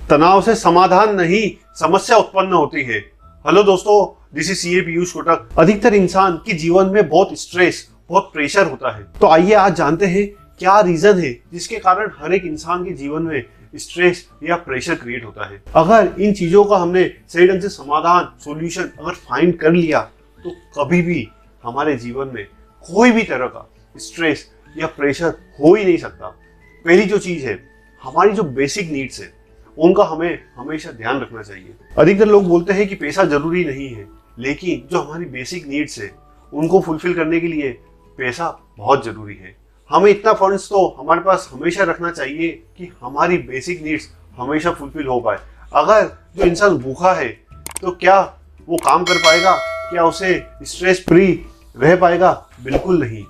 तनाव से समाधान नहीं, समस्या उत्पन्न होती है। हेलो दोस्तों, this is CA Piyush Kotak. अधिकतर इंसान के जीवन में बहुत स्ट्रेस, बहुत प्रेशर होता है। तो आइए आज जानते हैं क्या रीजन है जिसके कारण हर एक इंसान के जीवन में स्ट्रेस या प्रेशर क्रिएट होता है। अगर इन चीजों का हमने सही ढंग से समाधान, सॉल्यूशन अगर फाइंड कर लिया तो कभी भी हमारे जीवन में कोई भी तरह का स्ट्रेस या प्रेशर हो ही नहीं सकता। पहली जो चीज है, हमारी जो बेसिक नीड्स है उनका हमें हमेशा ध्यान रखना चाहिए। अधिकतर लोग बोलते हैं कि पैसा जरूरी नहीं है, लेकिन जो हमारी बेसिक नीड्स है उनको फुलफिल करने के लिए पैसा बहुत जरूरी है। हमें इतना फंड्स तो हमारे पास हमेशा रखना चाहिए कि हमारी बेसिक नीड्स हमेशा फुलफिल हो पाए। अगर जो इंसान भूखा है तो क्या वो काम कर पाएगा? क्या उसे स्ट्रेस फ्री रह पाएगा? बिल्कुल नहीं।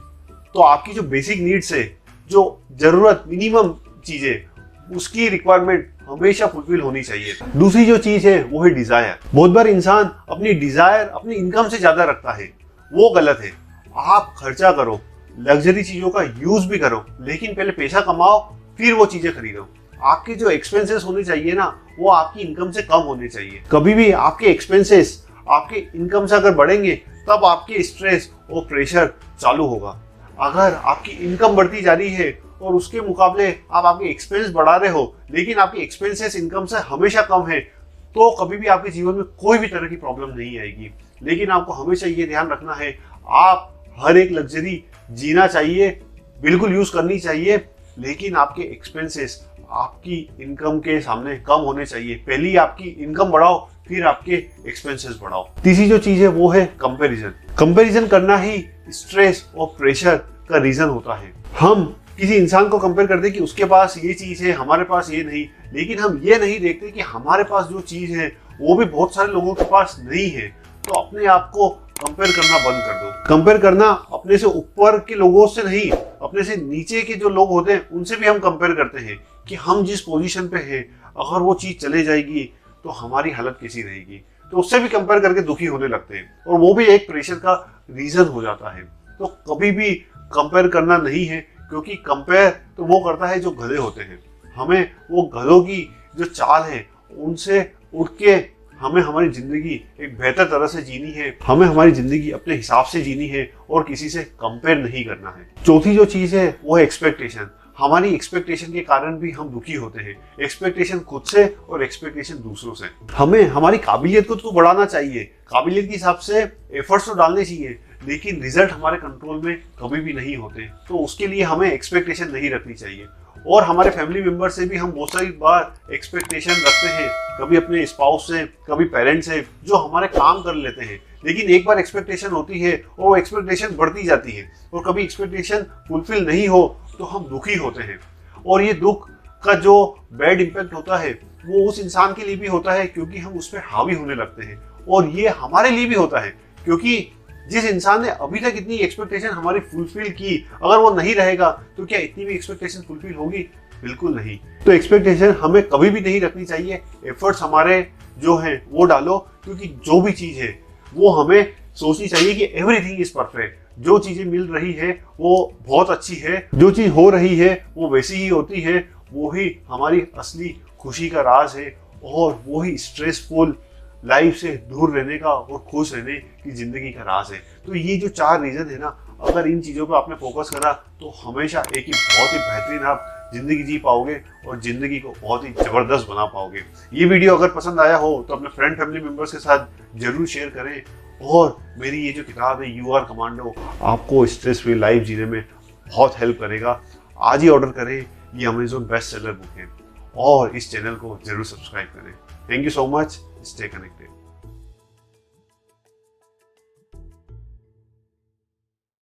तो आपकी जो बेसिक नीड्स है, जो जरूरत मिनिमम चीजें, उसकी रिक्वायरमेंट हमेशा फुलफिल होनी चाहिए। दूसरी जो चीज है वो है डिजायर। बहुत बार इंसान अपनी डिजायर अपनी इनकम से ज्यादा रखता है, वो गलत है। आप खर्चा करो, लग्जरी चीजों का यूज भी करो, लेकिन पहले पैसा कमाओ फिर वो चीजें खरीदो। आपके जो एक्सपेंसेस होने चाहिए ना, वो आपकी इनकम से कम होने चाहिए। कभी भी आपके एक्सपेंसेस आपके इनकम से अगर बढ़ेंगे तब आपके स्ट्रेस और प्रेशर चालू होगा। अगर आपकी इनकम बढ़ती जा रही है और उसके मुकाबले आप आपके एक्सपेंस बढ़ा रहे हो, लेकिन आपके एक्सपेंसेस इनकम से हमेशा कम है, तो कभी भी आपके जीवन में कोई भी तरह की प्रॉब्लम नहीं आएगी। लेकिन आपको हमेशा ये ध्यान रखना है, आप हर एक लग्जरी जीना चाहिए, बिल्कुल यूज करनी चाहिए, लेकिन आपके एक्सपेंसेस आपकी इनकम के सामने कम होने चाहिए। पहले ही आपकी इनकम बढ़ाओ, फिर आपके एक्सपेंसेस बढ़ाओ। तीसरी जो चीज है वो है कंपैरिजन। कंपैरिजन करना ही स्ट्रेस और प्रेशर का रीजन होता है। हम किसी इंसान को कंपेयर करते कि उसके पास ये चीज है, हमारे पास ये नहीं, लेकिन हम ये नहीं देखते कि हमारे पास जो चीज है वो भी बहुत सारे लोगों के पास नहीं है। तो अपने आप को कंपेयर करना बंद कर दो। कंपेयर करना अपने से ऊपर के लोगों से नहीं, अपने से नीचे के जो लोग होते हैं उनसे भी हम कंपेयर करते हैं कि हम जिस पोजीशन पे हैं, अगर वो चीज चले जाएगी तो हमारी हालत कैसी रहेगी। तो उससे भी कंपेयर करके दुखी होने लगते हैं और वो भी एक प्रेशर का रीजन हो जाता है। तो कभी भी कंपेयर करना नहीं है, क्योंकि कंपेयर तो वो करता है जो गधे होते हैं। हमें वो गधों की जो चाल है उनसे उठ के हमें हमारी जिंदगी एक बेहतर तरह से जीनी है। हमें हमारी जिंदगी अपने हिसाब से जीनी है और किसी से कंपेयर नहीं करना है। चौथी जो चीज है वो है एक्सपेक्टेशन। हमारी एक्सपेक्टेशन के कारण भी हम दुखी होते हैं। एक्सपेक्टेशन खुद से और एक्सपेक्टेशन दूसरों से। हमें हमारी काबिलियत को तो बढ़ाना चाहिए, काबिलियत के हिसाब से एफर्ट्स तो डालने चाहिए, लेकिन रिजल्ट हमारे कंट्रोल में कभी भी नहीं होते। तो उसके लिए हमें एक्सपेक्टेशन नहीं रखनी चाहिए। और हमारे फैमिली मेंबर से भी हम बहुत सारी बार एक्सपेक्टेशन रखते हैं, कभी अपने स्पाउस से, कभी पेरेंट्स से, जो हमारे काम कर लेते हैं। लेकिन एक बार एक्सपेक्टेशन होती है और वो एक्सपेक्टेशन बढ़ती जाती है, और कभी एक्सपेक्टेशन फुलफिल नहीं हो तो हम दुखी होते हैं। और ये दुख का जो बैड इम्पैक्ट होता है वो उस इंसान के लिए भी होता है, क्योंकि हम उस पर हावी होने लगते हैं। और ये हमारे लिए भी होता है, क्योंकि जिस इंसान ने अभी तक इतनी एक्सपेक्टेशन हमारी फुलफिल की, अगर वो नहीं रहेगा तो क्या इतनी भी एक्सपेक्टेशन फुलफिल होगी? बिल्कुल नहीं। तो एक्सपेक्टेशन हमें कभी भी नहीं रखनी चाहिए। एफर्ट्स हमारे जो हैं वो डालो, क्योंकि जो भी चीज है वो हमें सोचनी चाहिए कि एवरीथिंग इज परफेक्ट। जो चीजें मिल रही है वो बहुत अच्छी है, जो चीज हो रही है वो वैसी ही होती है। वो ही हमारी असली खुशी का राज है, और वो ही स्ट्रेसफुल लाइफ से दूर रहने का और खुश रहने की जिंदगी का राज है। तो ये जो 4 रीजन है ना, अगर इन चीजों पे आपने फोकस करा तो हमेशा एक ही बहुत ही बेहतरीन आप जिंदगी जी पाओगे और जिंदगी को बहुत ही जबरदस्त बना पाओगे। ये वीडियो अगर पसंद आया हो तो अपने फ्रेंड फैमिली मेंबर्स के साथ जरूर शेयर करें। और मेरी ये जो किताब है यू आर कमांडो, आपको स्ट्रेस फ्री लाइफ जीने में बहुत हेल्प करेगा। आज ही ऑर्डर करें, ये अमेज़न बेस्ट सेलर बुक है। और इस चैनल को जरूर सब्सक्राइब करें। Thank you so much. Stay connected.